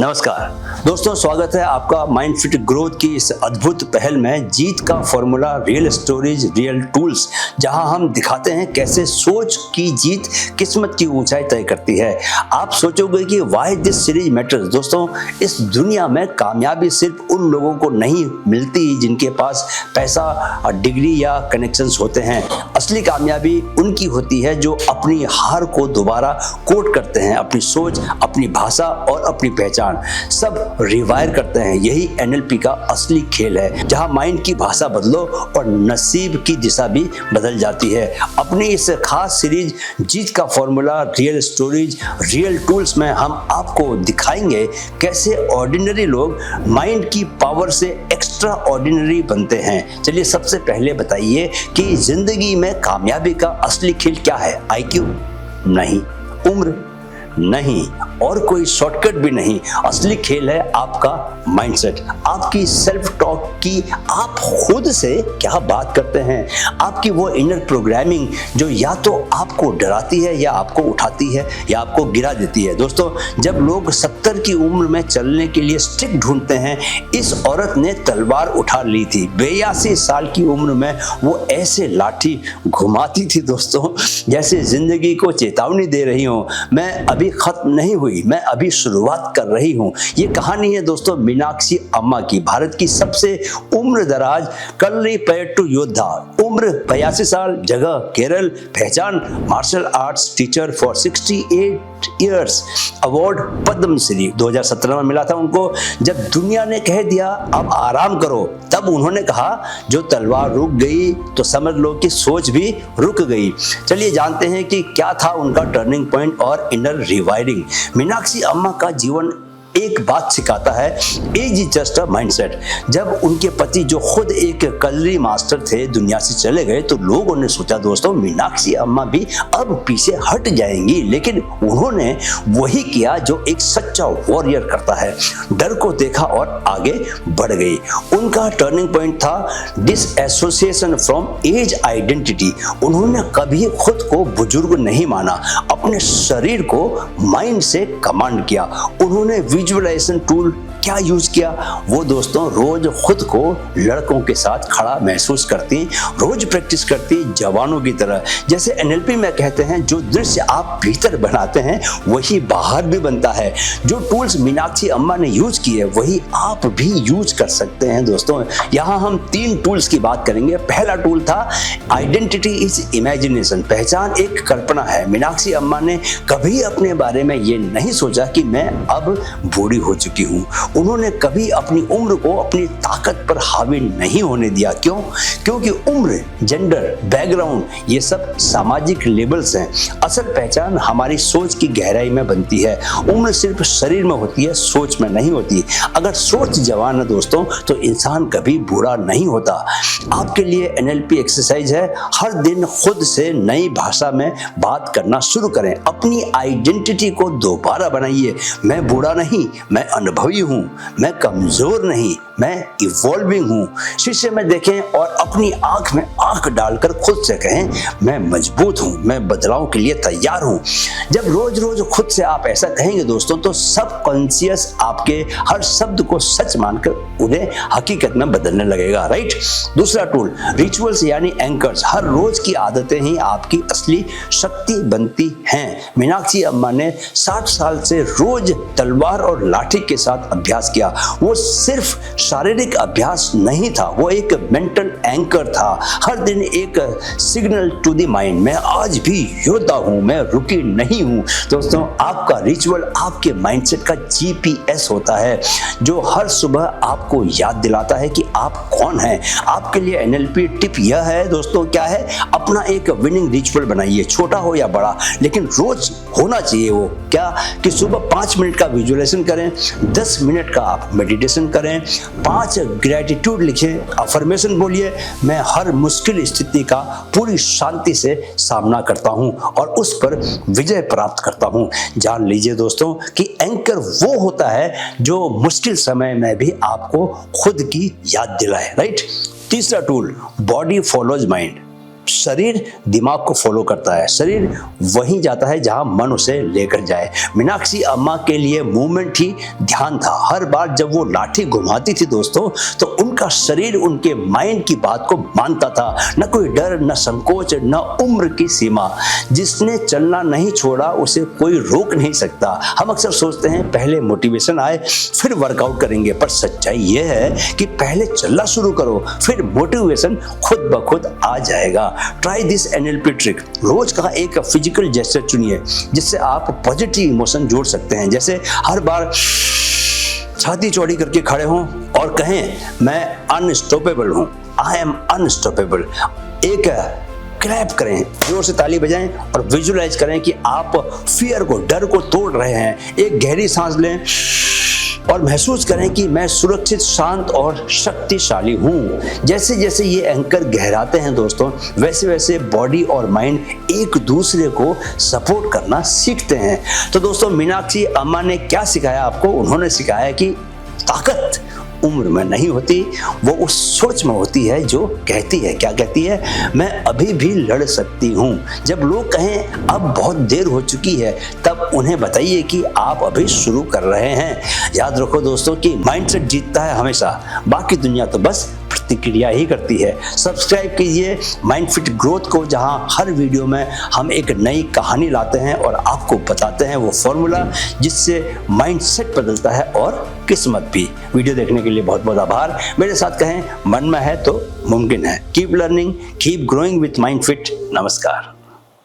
नमस्कार दोस्तों, स्वागत है आपका माइंड फिट ग्रोथ की इस अद्भुत पहल में जीत का formula real stories real tools, जहां हम दिखाते हैं कैसे सोच की जीत किस्मत की ऊंचाई तय करती है। आप सोचोगे कि व्हाई दिस सीरीज मैटर्स। दोस्तों, इस दुनिया में कामयाबी सिर्फ उन लोगों को नहीं मिलती जिनके पास पैसा, डिग्री या कनेक्शंस होते हैं। असली कामयाबी उनकी होती है जो अपनी हार को दोबारा कोड करते हैं, अपनी सोच, अपनी भाषा और अपनी पहचान सब रिवायर करते हैं। यही एनएलपी का असली खेल है, जहां माइंड की भाषा बदलो और नसीब की दिशा भी बदल जाती है। अपनी इस खास सीरीज जीत का formula real stories real tools में हम आपको दिखाएंगे कैसे ऑर्डिनरी लोग माइंड की पावर से एक्स्ट्रा ऑर्डिनरी बनते हैं। चलिए सबसे पहले बताइए कि जिंदगी में कामयाबी का असली खेल क्या है? आईक्यू नहीं, उम्र नहीं और कोई शॉर्टकट भी नहीं। असली खेल है आपका माइंडसेट, आपकी सेल्फ टॉक की आप खुद से क्या बात करते हैं, आपकी वो इनर प्रोग्रामिंग जो या तो आपको डराती है या आपको उठाती है या आपको गिरा देती है। दोस्तों, जब लोग 70 की उम्र में चलने के लिए स्टिक ढूंढते हैं, इस औरत ने तलवार उठा ली थी। 82 साल की उम्र में वो ऐसे लाठी घुमाती थी दोस्तों, जैसे जिंदगी को चेतावनी दे रही हो, मैं अभी खत्म नहीं हुई, मैं अभी शुरुआत कर रही हूं। ये कहानी है दोस्तों मीनाक्षी अम्मा की, भारत की सबसे उम्र दराज कलरीपयट्टू योद्धा। उम्र 82 साल, जगह केरल, पहचान martial arts teacher for 68 years, award Padma Shri 2017 में मिला था उनको। जब दुनिया ने कह दिया अब आराम करो, तब उन्होंने कहा जो तलवार रुक गई तो समझ लो कि सोच भी रुक गई। चलिए जानते हैं कि क्या था उनका टर्निंग पॉइंट और इनर रिवायरिंग। मीनाक्षी अम्मा का जीवन एक बात सिखाता है, age is just a mindset. जब उनके पति जो खुद एक कलरी मास्टर थे दुनिया से चले गए तो लोगों ने सोचा दोस्तों मीनाक्षी अम्मा भी अब पीछे हट जाएंगी, लेकिन उन्होंने वही किया जो एक सच्चा वॉरियर करता है। डर को देखा और आगे बढ़ गई। उनका टर्निंग पॉइंट था डिसएसोसिएशन फ्रॉम एज आइडेंटिटी। उन्होंने कभी खुद को बुजुर्ग नहीं माना, अपने शरीर को माइंड से कमांड किया। उन्होंने विजुअलाइजेशन टूल क्या यूज किया? वो दोस्तों रोज खुद को लड़कों के साथ खड़ा महसूस करती, रोज प्रैक्टिस करती जवानों की तरह। जैसे एनएलपी में कहते हैं, जो दृश्य आप भीतर बनाते हैं वही बाहर भी बनता है। जो टूल्स मीनाक्षी अम्मा ने यूज किए वही आप भी यूज कर सकते हैं। दोस्तों, यहाँ हम 3 टूल्स की बात करेंगे। पहला टूल था आइडेंटिटी इज इमेजिनेशन, पहचान एक कल्पना है। मीनाक्षी अम्मा ने कभी अपने बारे में ये नहीं सोचा कि मैं अब बूढ़ी हो चुकी हूँ। उन्होंने कभी अपनी उम्र को अपनी ताकत पर हावी नहीं होने दिया। क्यों? क्योंकि उम्र, जेंडर, बैकग्राउंड ये सब सामाजिक लेबल्स हैं। असल पहचान हमारी सोच की गहराई में बनती है। उम्र सिर्फ शरीर में होती है, सोच में नहीं होती। अगर सोच जवान है दोस्तों तो इंसान कभी बूढ़ा नहीं होता। आपके लिए एनएलपी एक्सरसाइज है, हर दिन खुद से नई भाषा में बात करना शुरू करें। अपनी आइडेंटिटी को दोबारा बनाइए। मैं बूढ़ा नहीं, मैं अनुभवी हूँ। मैं कमजोर नहीं, मैं इवॉल्विंग हूँ। शीशे में देखें और अपनी आंख में आंख डालकर खुद से कहें मैं मजबूत हूँ, मैं बदलाव के लिए तैयार हूँ। जब रोज रोज खुद से आप ऐसा कहेंगे दोस्तों तो सबकॉन्शियस आपके हर शब्द को सच मानकर उन्हें हकीकत में बदलने लगेगा। राइट। दूसरा टूल रिचुअल्स यानी एंकर्स। हर रोज की आदतें ही आपकी असली शक्ति बनती हैं। मीनाक्षी अम्मा ने 60 साल से रोज तलवार और लाठी के साथ अभ्यास किया। वो सिर्फ शारीरिक अभ्यास नहीं था, वो एक मेंटल एंकर था। हर दिन एक सिग्नल टू द माइंड, मैं आज भी योद्धा हूं, मैं रुकी नहीं हूं। दोस्तों, आपका रिचुअल आपके माइंडसेट का जीपीएस होता है, जो हर सुबह आपको याद दिलाता है कि आप कौन हैं। आपके लिए एनएलपी टिप यह है दोस्तों, क्या है? अपना एक विनिंग रिचुअल बनाइए, छोटा हो या बड़ा, लेकिन रोज होना चाहिए वो। क्या कि सुबह 5 मिनट का विजुअलाइजेशन करें, 10 मिनट का आप मेडिटेशन करें, 5 ग्रेटिट्यूड लिखें, अफर्मेशन बोलिए, मैं हर मुश्किल स्थिति का पूरी शांति से सामना करता हूं और उस पर विजय प्राप्त करता हूं। जान लीजिए दोस्तों कि एंकर वो होता है जो मुश्किल समय में भी आपको खुद की याद दिलाए। राइट। तीसरा टूल बॉडी फॉलोज माइंड। शरीर दिमाग को फॉलो करता है, शरीर वहीं जाता है जहां मन उसे लेकर जाए। मीनाक्षी अम्मा के लिए मूवमेंट ही ध्यान था। हर बार जब वो लाठी घुमाती थी दोस्तों, तो उनका शरीर उनके माइंड की बात को मानता था। न कोई डर, न संकोच, न उम्र की सीमा। जिसने चलना नहीं छोड़ा उसे कोई रोक नहीं सकता। हम अक्सर सोचते हैं पहले मोटिवेशन आए फिर वर्कआउट करेंगे, पर सच्चाई यह है कि पहले चलना शुरू करो, फिर मोटिवेशन खुद ब खुद आ जाएगा। Try this NLP trick. रोज का एक फिजिकल जेस्चर चुनिए जिससे आप पॉजिटिव इमोशन जोड़ सकते हैं। जैसे हर बार छाती चौड़ी करके खड़े हों और कहें मैं अनस्टॉपेबल हूं, आई एम अनस्टॉपेबल। एक क्लैप करें, जोर से ताली बजाएं और विजुअलाइज करें कि आप फियर को, डर को तोड़ रहे हैं। एक गहरी सांस लें और महसूस करें कि मैं सुरक्षित, शांत और शक्तिशाली हूं। जैसे जैसे ये एंकर गहराते हैं दोस्तों, वैसे वैसे बॉडी और माइंड एक दूसरे को सपोर्ट करना सीखते हैं। तो दोस्तों, मीनाक्षी अम्मा ने क्या सिखाया आपको? उन्होंने सिखाया कि ताकत उम्र में नहीं होती, वो उस सोच में होती है जो कहती है, क्या कहती है? मैं अभी भी लड़ सकती हूँ। जब लोग कहें अब बहुत देर हो चुकी है, तब उन्हें बताइए कि आप अभी शुरू कर रहे हैं। याद रखो दोस्तों कि माइंडसेट जीतता है हमेशा, बाकी दुनिया तो बस प्रतिक्रिया ही करती है। सब्सक्राइब कीजिए माइंड फिट ग्रोथ को, जहां हर वीडियो में हम एक नई कहानी लाते हैं और आपको बताते हैं वो फॉर्मूला जिससे माइंडसेट बदलता है और किस्मत भी। वीडियो देखने के लिए बहुत बहुत आभार। मेरे साथ कहें मन में है तो मुमकिन है। Keep learning, keep growing with mind fit. नमस्कार।